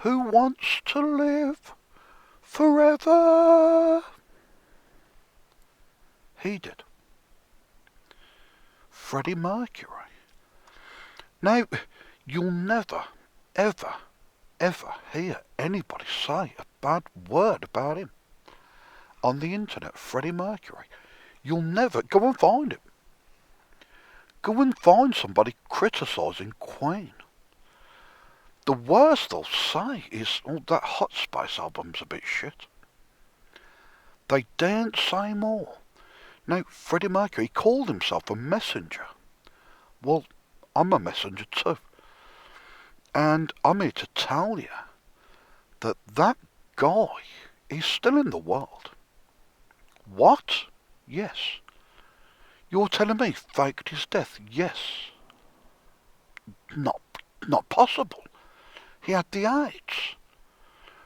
Who wants to live forever? He did. Freddie Mercury. Now, you'll never, ever, ever hear anybody say a bad word about him. On the internet, Freddie Mercury. You'll never go and find him. Go and find somebody criticising Queen. The worst they'll say is, oh, that Hot Space album's a bit shit. They daren't say more. Now, Freddie Mercury called himself a messenger. Well, I'm a messenger too. And I'm here to tell you that that guy is still in the world. What? Yes. You're telling me faked his death? Yes. Not possible. He had the AIDS.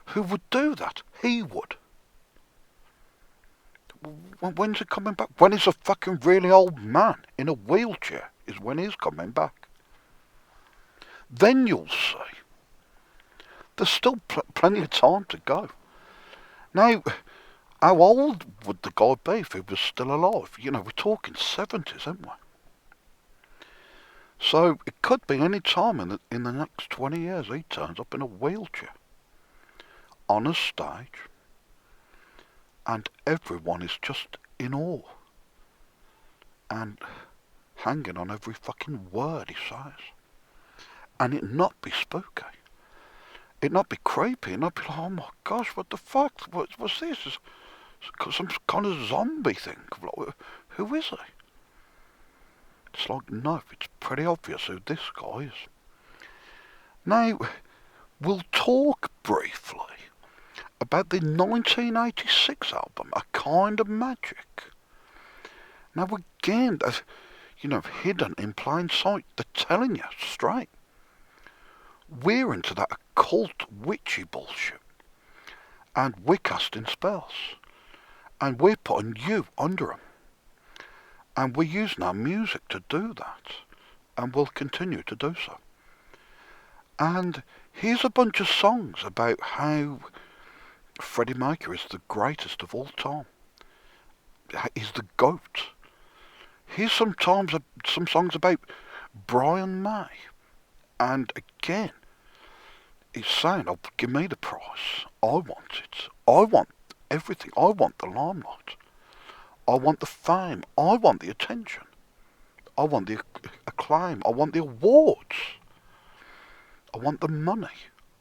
Who would do that? He would. When's he coming back? When he's a fucking really old man in a wheelchair is when he's coming back. Then you'll see. There's still plenty of time to go. Now, how old would the guy be if he was still alive? You know, we're talking 70s, aren't we? So it could be any time in the next 20 years he turns up in a wheelchair on a stage and everyone is just in awe and hanging on every fucking word he says. And it not be spooky. It not be creepy. It not be like, oh my gosh, what the fuck? What's this? It's some kind of zombie thing. Like, who is he? It's like, no, it's pretty obvious who this guy is. Now, we'll talk briefly about the 1986 album, A Kind of Magic. Now, again, that's, hidden in plain sight. They're telling you straight. We're into that occult witchy bullshit. And we're casting spells. And we're putting you under them. And we're using our music to do that. And we'll continue to do so. And here's a bunch of songs about how Freddie Mercury is the greatest of all time. He's the GOAT. Here's some songs about Brian May. And again, he's saying, oh, give me the prize. I want it. I want everything. I want the limelight. I want the fame. I want the attention. I want the acclaim. I want the awards. I want the money.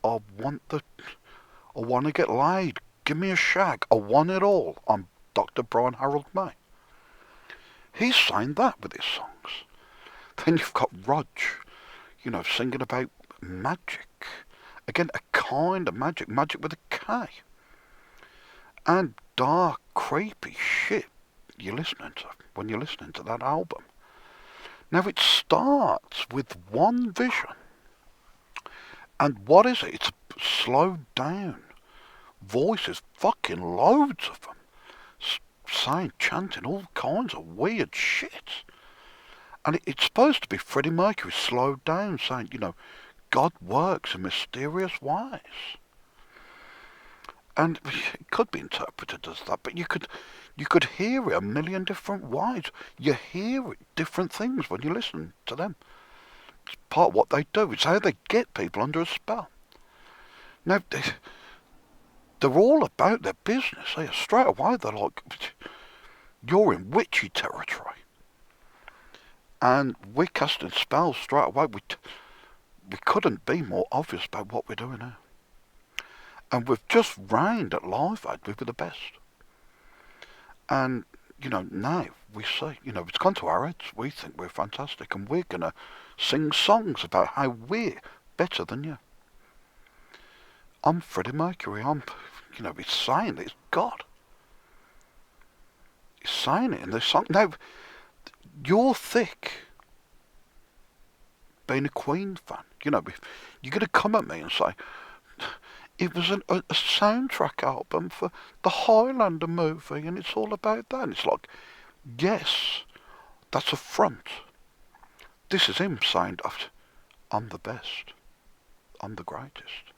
I want to get laid. Give me a shag. I want it all. I'm Dr. Brian Harold May. He's saying that with his songs. Then you've got Rog, singing about magic. Again, a kind of magic. Magic with a K. And dark, creepy shit when you're listening to that album. Now it starts with one vision. And what is it? It's slowed down. Voices, fucking loads of them. Saying, chanting all kinds of weird shit. And it's supposed to be Freddie Mercury slowed down, saying, God works in mysterious ways. And it could be interpreted as that, but you could hear it a million different ways. You hear different things when you listen to them. It's part of what they do. It's how they get people under a spell. Now, they're all about their business. Straight away, they're like, you're in witchy territory. And we're casting spells straight away. We couldn't be more obvious about what we're doing now. And we've just reigned at Live Aid. We were the best. And, now we see, it's gone to our heads. We think we're fantastic. And we're going to sing songs about how we're better than you. I'm Freddie Mercury. He's saying that it's God. He's saying it in this song. Now, you're thick being a Queen fan. You're going to come at me and say, it was a soundtrack album for the Highlander movie and it's all about that. And it's like, yes, that's a front. This is him saying, I'm the best. I'm the greatest.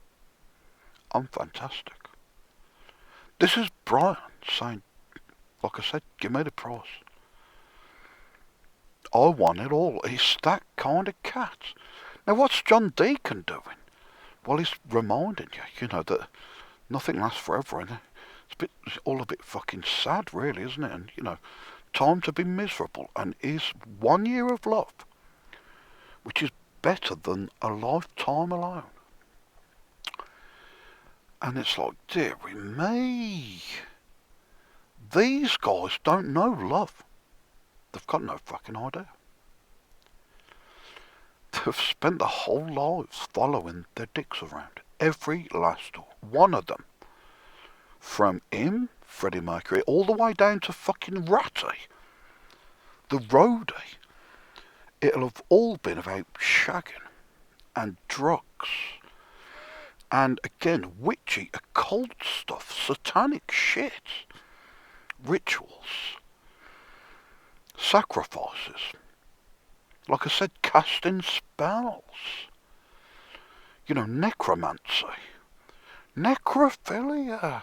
I'm fantastic. This is Brian saying, like I said, give me the price. I want it all. He's that kind of cat. Now, what's John Deacon doing? Well, he's reminding you, that nothing lasts forever, and it's all a bit fucking sad, really, isn't it? And, time to be miserable, and is 1 year of love, which is better than a lifetime alone. And it's like, dearie me, these guys don't know love. They've got no fucking idea. They've spent their whole lives following their dicks around. Every last one of them. From him, Freddie Mercury, all the way down to fucking Ratty, the roadie. It'll have all been about shagging and drugs. And again, witchy, occult stuff, satanic shit. Rituals. Sacrifices. Like I said, casting spells. Necromancy. Necrophilia.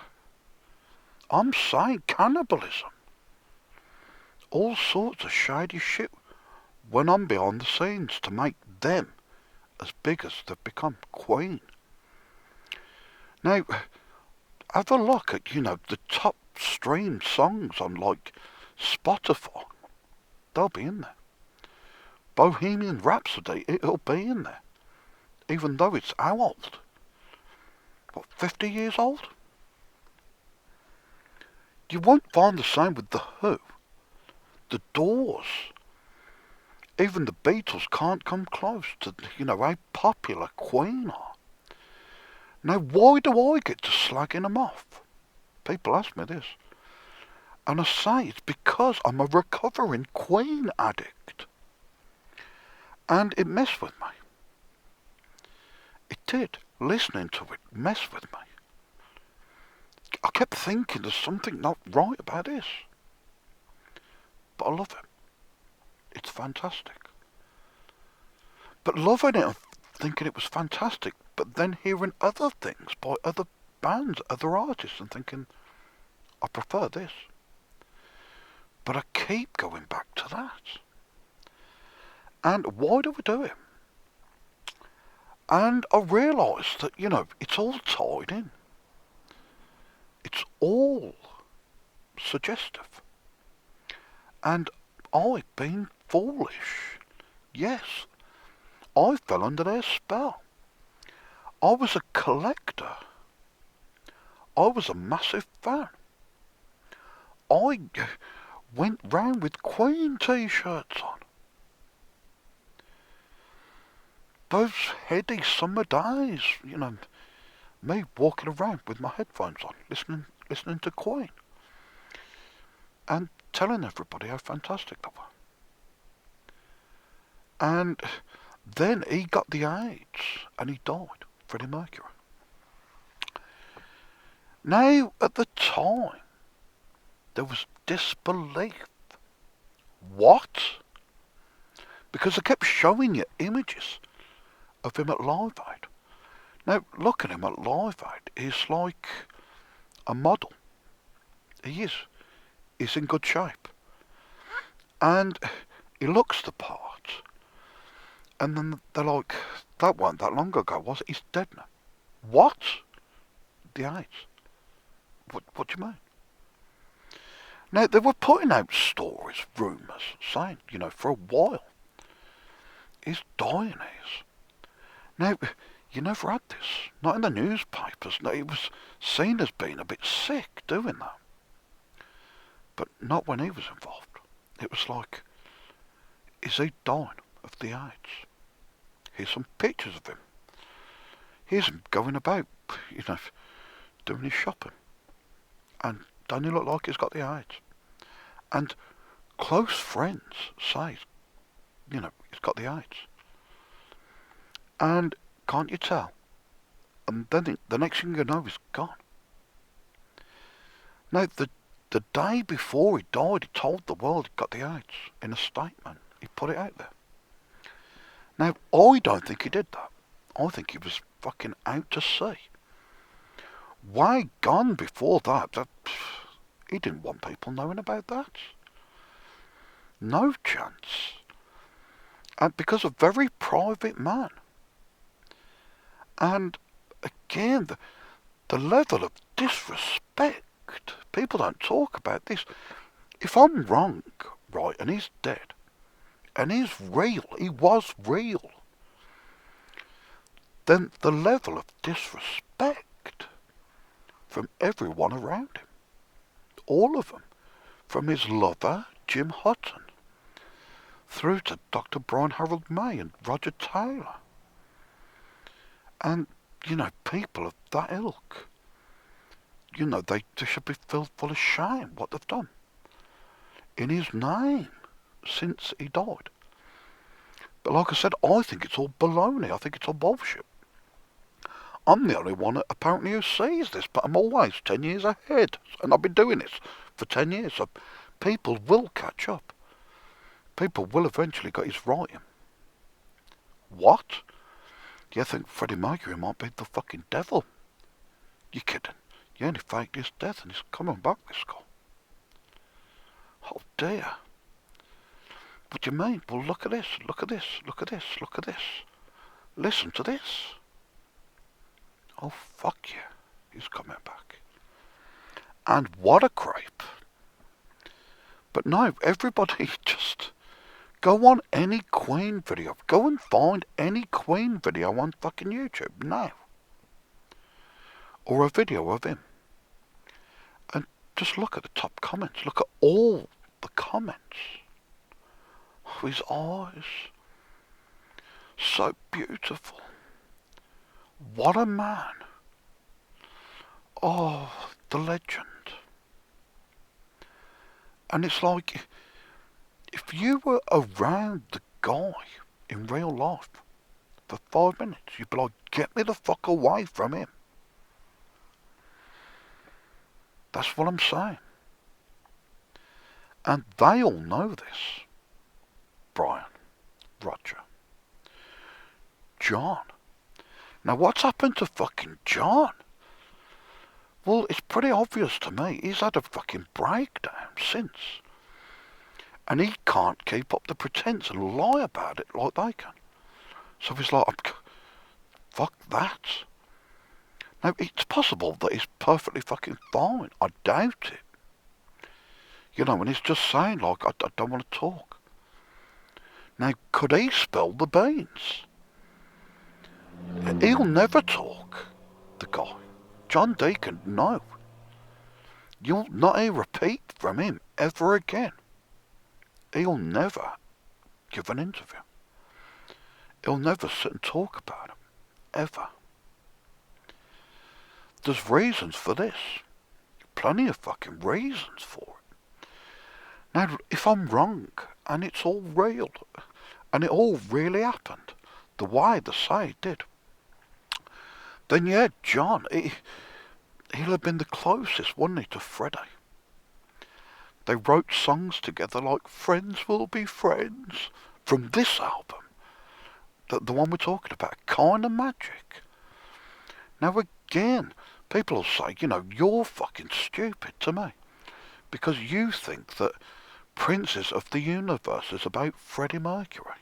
I'm saying cannibalism. All sorts of shady shit went on behind the scenes to make them as big as they've become. Queen. Now, have a look at, the top streamed songs on, like, Spotify. They'll be in there. Bohemian Rhapsody, it'll be in there. Even though it's how old? What, 50 years old? You won't find the same with The Who. The Doors. Even the Beatles can't come close to, how popular Queen are. Now, why do I get to slagging them off? People ask me this. And I say it's because I'm a recovering Queen addict. And it messed with me. It did. Listening to it messed with me. I kept thinking there's something not right about this. But I love it. It's fantastic. But loving it and thinking it was fantastic, but then hearing other things by other bands, other artists, and thinking, I prefer this. But I keep going back to that. And why do we do it? And I realised that, it's all tied in. It's all suggestive. And I've been foolish. Yes, I fell under their spell. I was a collector. I was a massive fan. I went round with Queen t-shirts on. Those heady summer days, me walking around with my headphones on, listening to Queen. And telling everybody how fantastic they were. And then he got the AIDS and he died, Freddie Mercury. Now, at the time, there was disbelief. What? Because they kept showing you images of him at Live Aid. Now, look at him at Live Aid. He's like a model. He is. He's in good shape. And he looks the part. And then they're like, that wasn't that long ago, was it? He's dead now. What? The AIDS. What do you mean? Now, they were putting out stories, rumours, saying, for a while, he's dying, he's. Now, you never had this. Not in the newspapers. No, he was seen as being a bit sick doing that. But not when he was involved. It was like, is he dying of the AIDS? Here's some pictures of him. Here's him going about, doing his shopping. And don't he look like he's got the AIDS? And close friends say, he's got the AIDS. And can't you tell? And then the next thing you know, he's gone. Now, the day before he died, he told the world he got the AIDS in a statement. He put it out there. Now, I don't think he did that. I think he was fucking out to sea. Way gone before that. He didn't want people knowing about that. No chance. And because a very private man. And again, the level of disrespect. People don't talk about this. If I'm wrong, right, and he's dead, and he's real, he was real, then the level of disrespect from everyone around him, all of them, from his lover, Jim Hutton, through to Dr. Brian Harold May and Roger Taylor, and, people of that ilk, they should be filled full of shame what they've done in his name since he died. But like I said, I think it's all baloney. I think it's all bullshit. I'm the only one apparently who sees this, but I'm always 10 years ahead. And I've been doing this for 10 years, so people will catch up. People will eventually get his writing. What? Do you think Freddie Mercury might be the fucking devil? You kidding? He only faked his death and he's coming back, this guy. Oh dear. What do you mean? Well, look at this, look at this, look at this, look at this. Listen to this. Oh, fuck you. He's coming back. And what a creep. But no, everybody just go on any Queen video. Go and find any Queen video on fucking YouTube now. Or a video of him. And just look at the top comments. Look at all the comments. Oh, his eyes. So beautiful. What a man. Oh, the legend. And it's like, if you were around the guy in real life for 5 minutes, you'd be like, get me the fuck away from him. That's what I'm saying. And they all know this. Brian, Roger, John. Now what's happened to fucking John? Well, it's pretty obvious to me. He's had a fucking breakdown since. And he can't keep up the pretense and lie about it like they can. So he's like, fuck that. Now, it's possible that he's perfectly fucking fine. I doubt it. And he's just saying, like, I don't want to talk. Now, could he spill the beans? He'll never talk, the guy. John Deacon, no. You'll not a repeat from him ever again. He'll never give an interview. He'll never sit and talk about him. Ever. There's reasons for this. Plenty of fucking reasons for it. Now, if I'm wrong, and it's all real, and it all really happened, the way they say it did, then yeah, John, he'll have been the closest, wouldn't he, to Freddie? They wrote songs together like Friends Will Be Friends from this album. The one we're talking about, Kind of Magic. Now again, people will say, you're fucking stupid to me. Because you think that Princes of the Universe is about Freddie Mercury.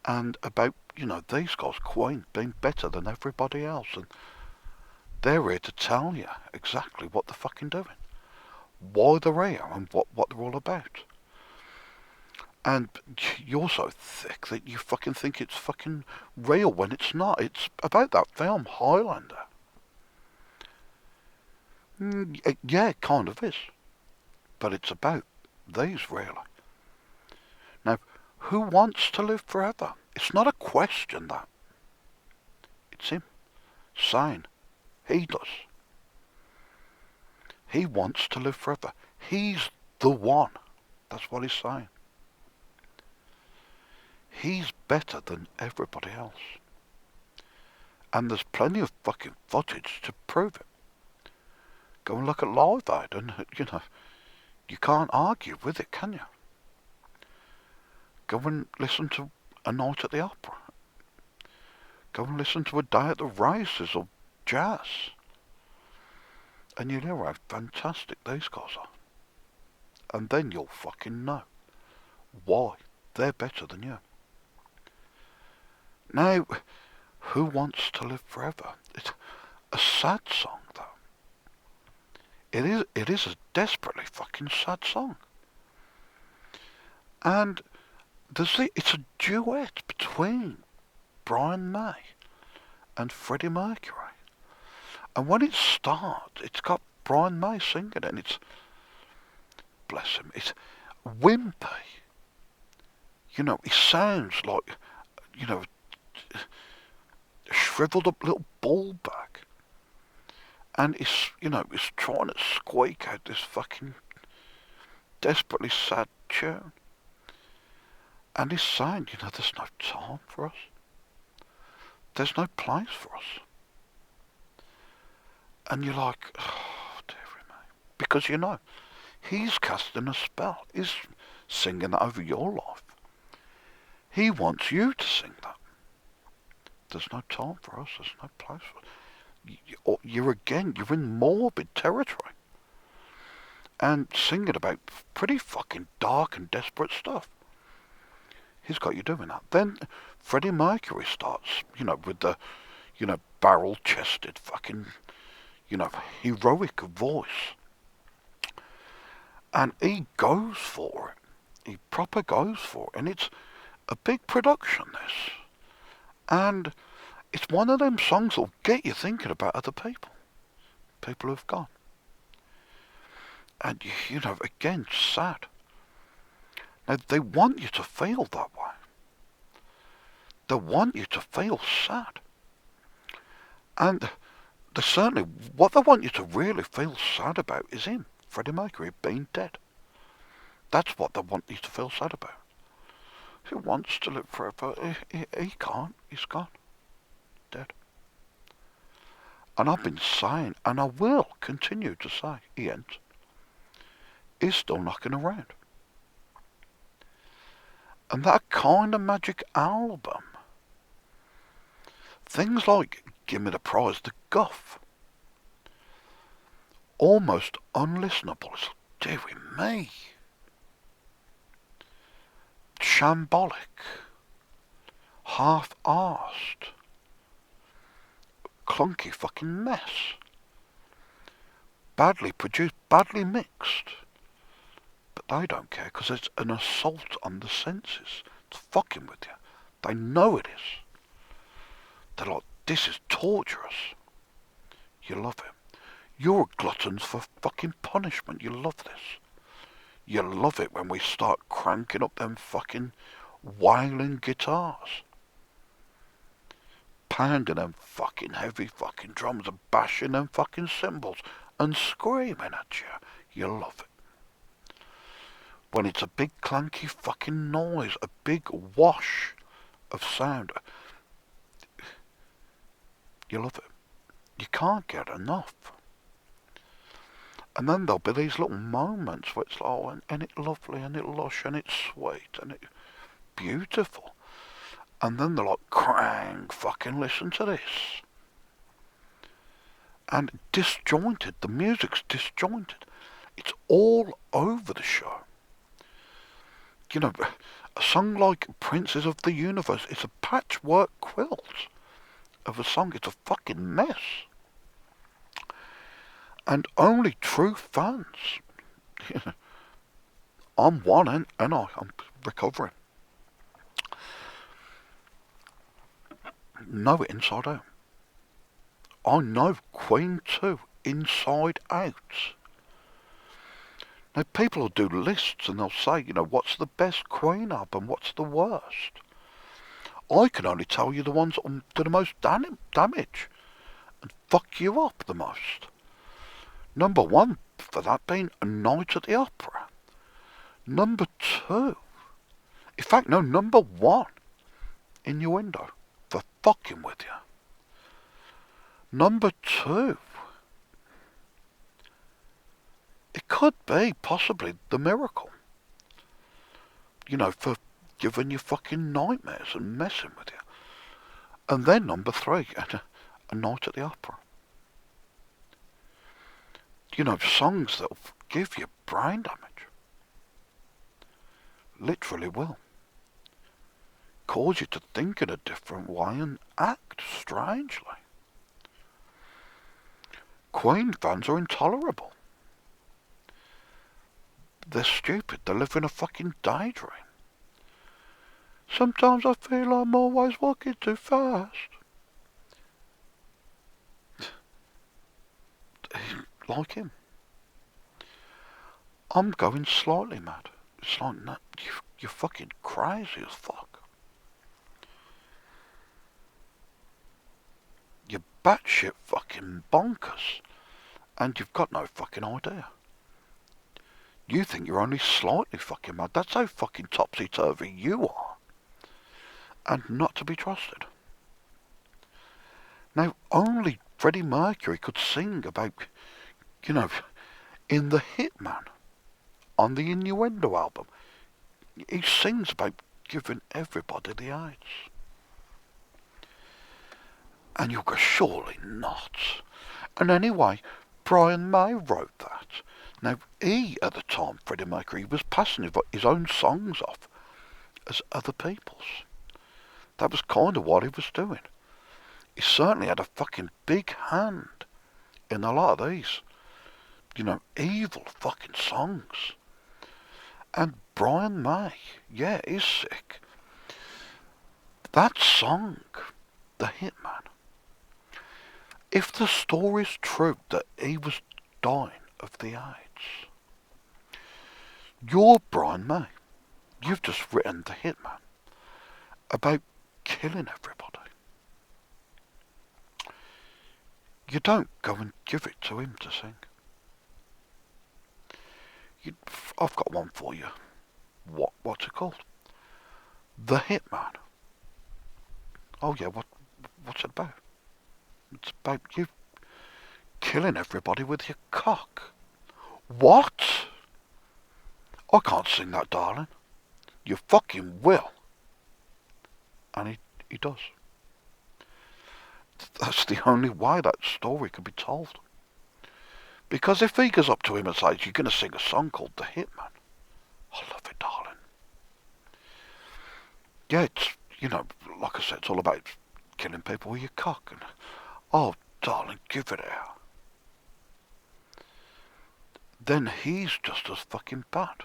And about, these guys, Queen, being better than everybody else. And they're here to tell you exactly what they're fucking doing. Why they're here and what they're all about. And you're so thick that you fucking think it's fucking real when it's not. It's about that film, Highlander. Yeah, it kind of is. But it's about these, really. Now, who wants to live forever? It's not a question, that. It's him saying he does. He wants to live forever. He's the one. That's what he's saying. He's better than everybody else. And there's plenty of fucking footage to prove it. Go and look at Live Aid and, you can't argue with it, can you? Go and listen to A Night at the Opera. Go and listen to A Day at the Races or jazz. and you'll hear how fantastic these guys are. And then you'll fucking know why they're better than you. Now, Who Wants to Live Forever? It's a sad song, though. It is a desperately fucking sad song. And it's a duet between Brian May and Freddie Mercury. And when it starts, it's got Brian May singing it, and it's, bless him, it's wimpy. He sounds like, a shriveled up little ball bag. And he's trying to squeak out this fucking desperately sad tune. And he's saying, there's no time for us. There's no place for us. And you're like, oh, dearie me. Because he's casting a spell. He's singing that over your life. He wants you to sing that. There's no time for us. There's no place for us. You're in morbid territory. And singing about pretty fucking dark and desperate stuff. He's got you doing that. Then Freddie Mercury starts, with the, barrel-chested fucking, heroic voice. And he goes for it. He proper goes for it. And it's a big production, this. And it's one of them songs that'll get you thinking about other people. People who've gone. And, again, sad. Now, they want you to feel that way. They want you to feel sad. And what they want you to really feel sad about is him, Freddie Mercury, being dead. That's what they want you to feel sad about. He wants to live forever. He can't. He's gone. Dead. And I've been saying, and I will continue to say, he ain't. He's still knocking around. And that kind of magic album, things like Give Me the Prize, The Guff, almost unlistenable. Dearie me. Shambolic, half-arsed, clunky fucking mess, badly produced, badly mixed. But they don't care because it's an assault on the senses. It's fucking with you. They know it is. They're like, this is torturous. You love it. You're gluttons for fucking punishment. You love this. You love it when we start cranking up them fucking wailing guitars. Pounding them fucking heavy fucking drums and bashing them fucking cymbals and screaming at you. You love it. When it's a big clanky fucking noise, a big wash of sound. You love it. You can't get enough. And then there'll be these little moments where it's like, oh, and it's lovely, and it's lush, and it's sweet, and it's beautiful. And then they're like, crank, fucking listen to this. And disjointed, the music's disjointed. It's all over the show. A song like Princes of the Universe, it's a patchwork quilt of a song. It's a fucking mess. And only true fans, I'm one and I'm recovering, know it inside out. I know Queen 2 inside out. Now people will do lists and they'll say, what's the best Queen album, what's the worst? I can only tell you the ones that do the most damage and fuck you up the most. Number 1 for that being A Night at the Opera. Number 2, in fact, no, number 1, Innuendo, for fucking with you. Number 2, it could be possibly The Miracle. For giving you fucking nightmares and messing with you. And then number 3, A Night at the Opera. songs that'll give you brain damage. Literally will. Cause you to think in a different way and act strangely. Queen fans are intolerable. They're stupid. They live in a fucking daydream. Sometimes I feel I'm always walking too fast. Like him. I'm going slightly mad. It's like, no, you're fucking crazy as fuck. You're batshit fucking bonkers. And you've got no fucking idea. You think you're only slightly fucking mad. That's how fucking topsy-turvy you are. And not to be trusted. Now, only Freddie Mercury could sing about, in The Hitman, on the Innuendo album, he sings about giving everybody the AIDS. And you go, surely not. And anyway, Brian May wrote that. Now, he, at the time, Freddie Mercury, was passing his own songs off as other people's. That was kind of what he was doing. He certainly had a fucking big hand in a lot of these, evil fucking songs. And Brian May, yeah, he's sick. That song, The Hitman, if the story's true that he was dying of the AIDS, you're Brian May. You've just written The Hitman about killing everybody. You don't go and give it to him to sing. I've got one for you. What's it called? The Hitman. Oh yeah, what's it about? It's about you killing everybody with your cock. What? I can't sing that, darling. You fucking will. And he does. That's the only way that story could be told. Because if he goes up to him and says, you're going to sing a song called The Hitman, I love it, darling. Yeah, it's, like I said, it's all about killing people with your cock. And, oh, darling, give it out. Then he's just as fucking bad.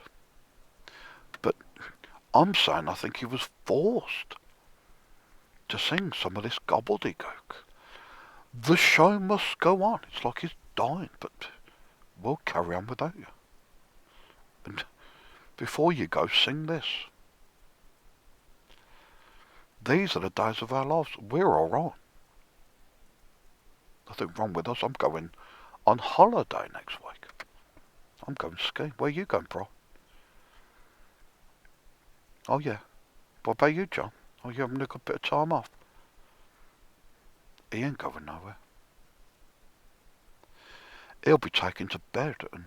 But I'm saying I think he was forced to sing some of this gobbledygook. The show must go on. It's like he's dying, but we'll carry on without you. And before you go, sing this. These are the days of our lives. We're all right. Nothing wrong with us. I'm going on holiday next week. I'm going skiing. Where you going, bro? Oh yeah. What about you, John? Oh, you having a good bit of time off? He ain't going nowhere. He'll be taken to bed and,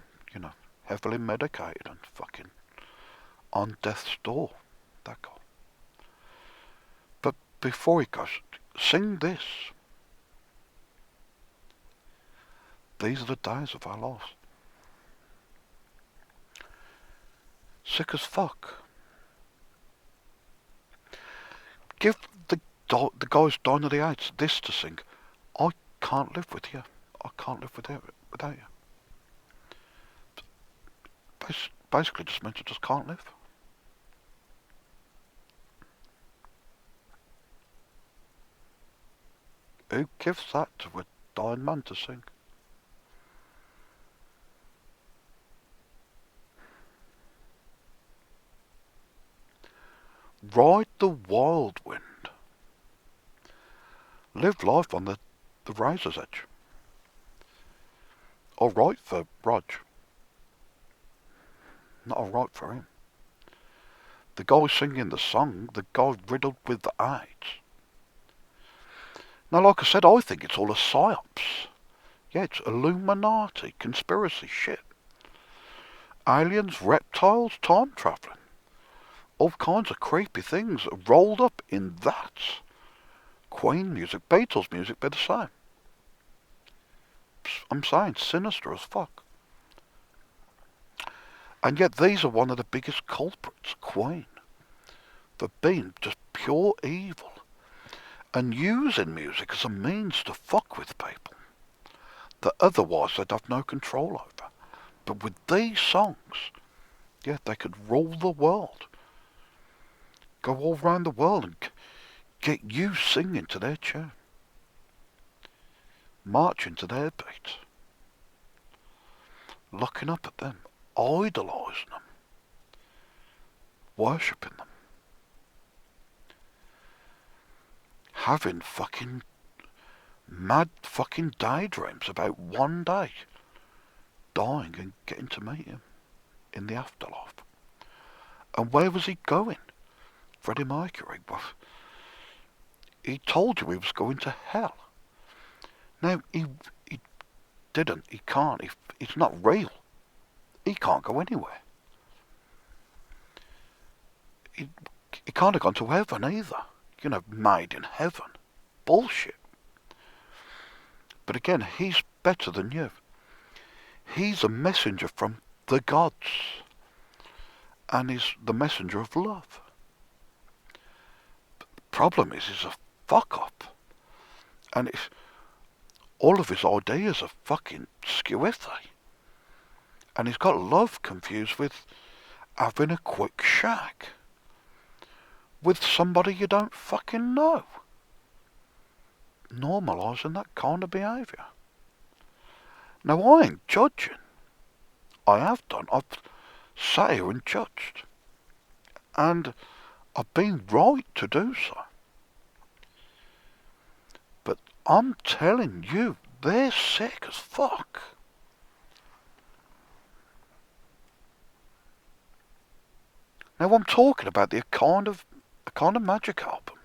heavily medicated and fucking on death's door. That guy. But before he goes, sing this. These are the days of our lives. Sick as fuck. Give the guys dying of the AIDS this to sing. I can't live with you. I can't live without you. Basically just means I just can't live. Who gives that to a dying man to sing? Ride the wild wind. Live life on the razor's edge. Alright for Rog. Not alright for him. The guy singing the song, the guy riddled with the AIDS. Now, like I said, I think it's all a psyops. Yeah, it's Illuminati, conspiracy shit. Aliens, reptiles, time travelling. All kinds of creepy things rolled up in that. Queen music, Beatles music, be the same. I'm saying, sinister as fuck. And yet these are one of the biggest culprits, Queen, for being just pure evil and using music as a means to fuck with people that otherwise they'd have no control over. But with these songs, yeah, they could rule the world. Go all around the world and get you singing to their tune. Marching to their beat. Looking up at them. Idolising them. Worshipping them. Having fucking mad fucking daydreams about one day dying and getting to meet him in the afterlife. And where was he going? Freddie Mercury, well, he told you he was going to hell. Now, he didn't, he can't, it's not real. He can't go anywhere. He can't have gone to heaven either. You know, made in heaven. Bullshit. But again, he's better than you. He's a messenger from the gods. And he's the messenger of love. But the problem is he's a fuck up. And if all of his ideas are fucking skewiffy. And he's got love confused with having a quick shag with somebody you don't fucking know. Normalising that kind of behaviour. Now, I ain't judging. I have done. I've sat here and judged. And I've been right to do so. But I'm telling you, they're sick as fuck. Now, I'm talking about a kind of magic album.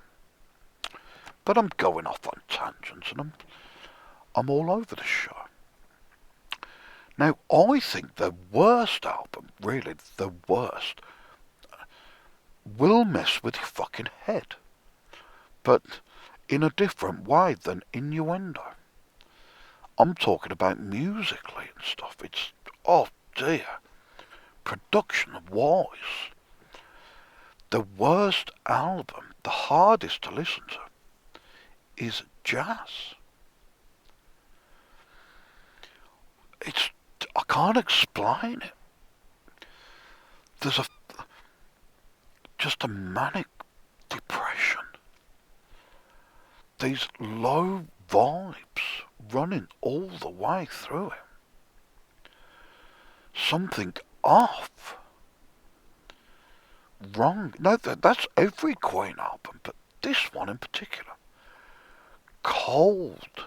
But I'm going off on tangents and I'm all over the show. Now, I think the worst album, really the worst, will mess with your fucking head. But in a different way than Innuendo. I'm talking about musically and stuff. It's, oh dear, production-wise. The worst album, the hardest to listen to, is Jazz. I can't explain it. There's just a manic depression. These low vibes running all the way through it. Something off. Wrong. No, that's every Queen album, but this one in particular. Cold.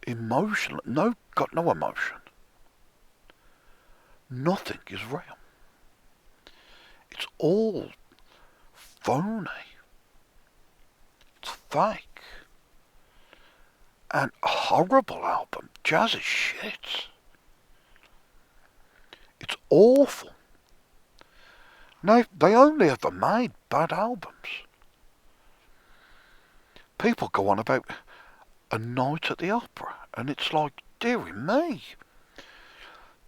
Emotional. No, got no emotion. Nothing is real. It's all phony. It's fake. An horrible album. Jazz is shit. It's awful. No, they only ever made bad albums. People go on about A Night at the Opera, and it's like, dearie me.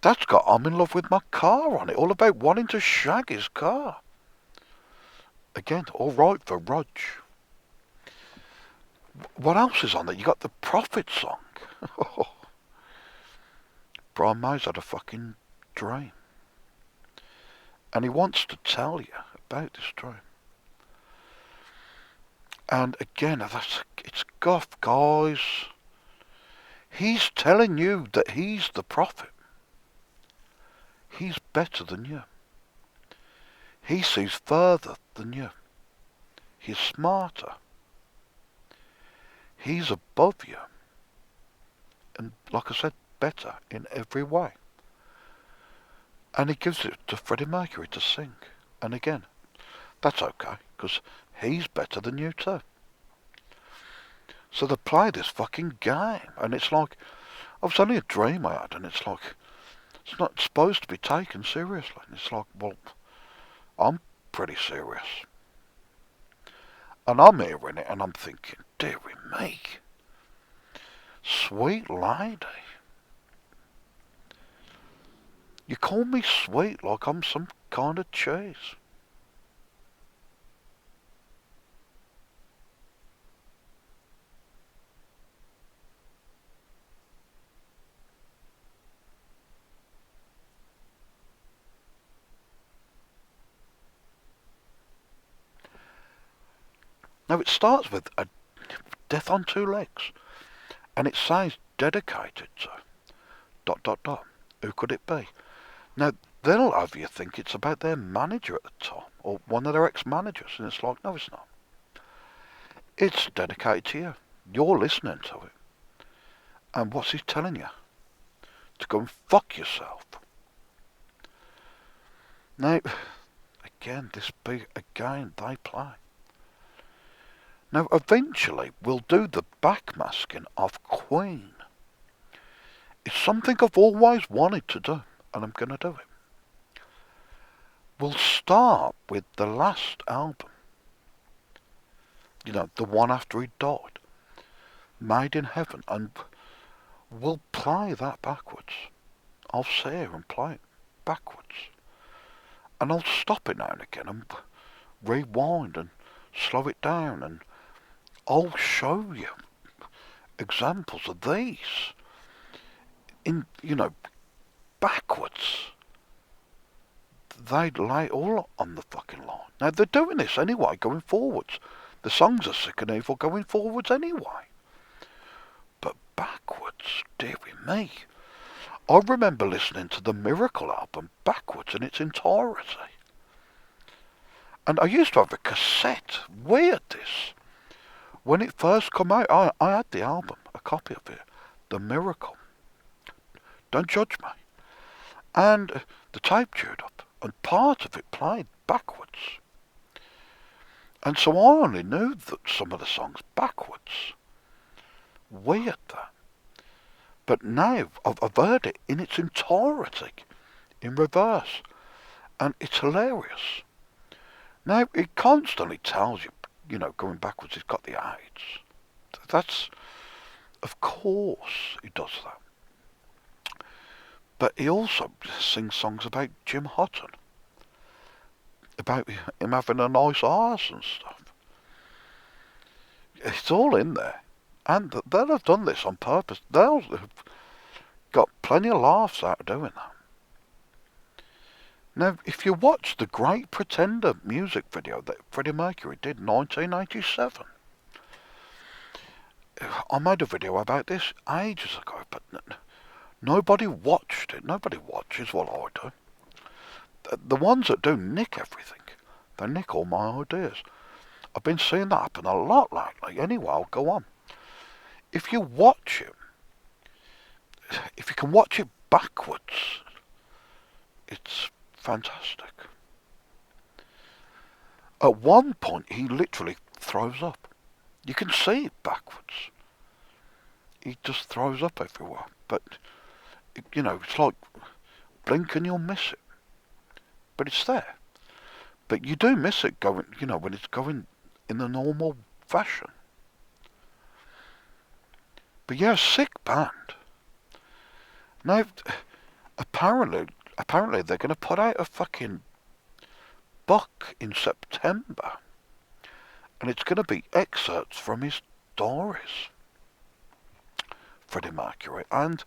That's got I'm in love with my car on it, all about wanting to shag his car. Again, all right for Rog. What else is on there? You got the Prophet song. Brian May's had a fucking dream. And he wants to tell you about this dream. And again, it's guff, guys. He's telling you that he's the prophet. He's better than you. He sees further than you. He's smarter. He's above you. And like I said, better in every way. And he gives it to Freddie Mercury to sing. And again, that's okay, because he's better than you too. So they play this fucking game, and it's like, it was only a dream I had, and it's like, it's not supposed to be taken seriously. And it's like, well, I'm pretty serious. And I'm hearing it, and I'm thinking, dearie me, sweet lady. You call me sweet like I'm some kind of cheese. Now it starts with a death on two legs, and it says dedicated to dot dot dot. Who could it be? Now they'll have you think it's about their manager at the top, or one of their ex-managers, and it's like, no, it's not. It's dedicated to you. You're listening to it. And what's he telling you? To go and fuck yourself. Now, again, this big, again, they play. Now, eventually, we'll do the backmasking of Queen. It's something I've always wanted to do, and I'm going to do it. We'll start with the last album. You know, the one after he died. Made in Heaven, and we'll play that backwards. I'll sit here and play it backwards. And I'll stop it now and again and rewind and slow it down, and I'll show you examples of these in, you know, backwards. They'd lay all on the fucking line. Now they're doing this anyway, going forwards. The songs are Sick and Evil going forwards anyway. But backwards, dearie me. I remember listening to the Miracle album backwards in its entirety. And I used to have a cassette. Weird this. When it first came out, I had the album, a copy of it, The Miracle. Don't judge me. And the tape tuned up, and part of it played backwards. And so I only knew that some of the songs backwards. Weird that. But now I've heard it in its entirety, in reverse, and it's hilarious. Now, it constantly tells you, you know, going backwards, it's got the AIDS. That's, of course, he does that. But he also sings songs about Jim Hutton, about him having a nice arse and stuff. It's all in there. And they'll have done this on purpose. They'll have got plenty of laughs out of doing that. Now, if you watch the Great Pretender music video that Freddie Mercury did in 1987, I made a video about this ages ago, but nobody watched it. Nobody watches what I do. The ones that do nick everything. They nick all my ideas. I've been seeing that happen a lot lately. Anyway, I'll go on. If you watch it, if you can watch it backwards, it's fantastic. At one point, he literally throws up. You can see it backwards. He just throws up everywhere. But, you know, it's like blink and you'll miss it. But it's there. But you do miss it going, you know, when it's going in the normal fashion. But yeah, sick band. Now, apparently they're going to put out a fucking book in September. And it's going to be excerpts from his diaries. Freddie Mercury. And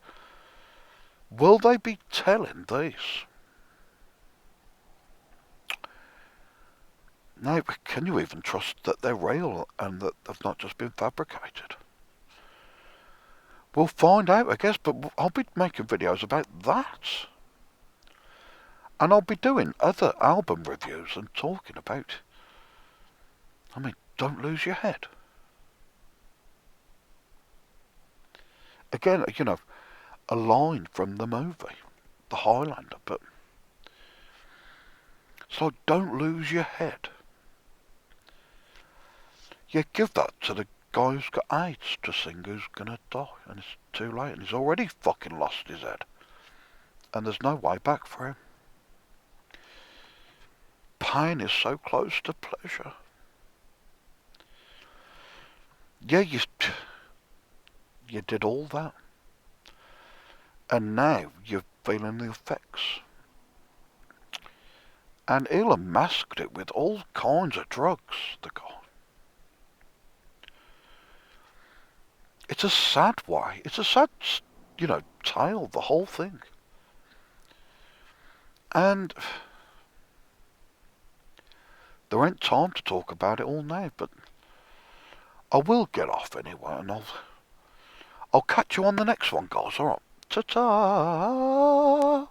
will they be telling these? Now, can you even trust that they're real and that they've not just been fabricated? We'll find out, I guess, but I'll be making videos about that. And I'll be doing other album reviews and talking about, I mean, don't lose your head. Again, you know, a line from the movie, The Highlander, but it's like, don't lose your head. Yeah, give that to the guy who's got AIDS to sing who's gonna die, and it's too late, and he's already fucking lost his head. And there's no way back for him. Pain is so close to pleasure. Yeah, you did all that. And now you're feeling the effects And Elon masked it with all kinds of drugs, the guy. It's a sad way. It's a sad, tale, the whole thing. And there ain't time to talk about it all now, but I will get off anyway, and I'll catch you on the next one, guys. Alright. Ta-ta!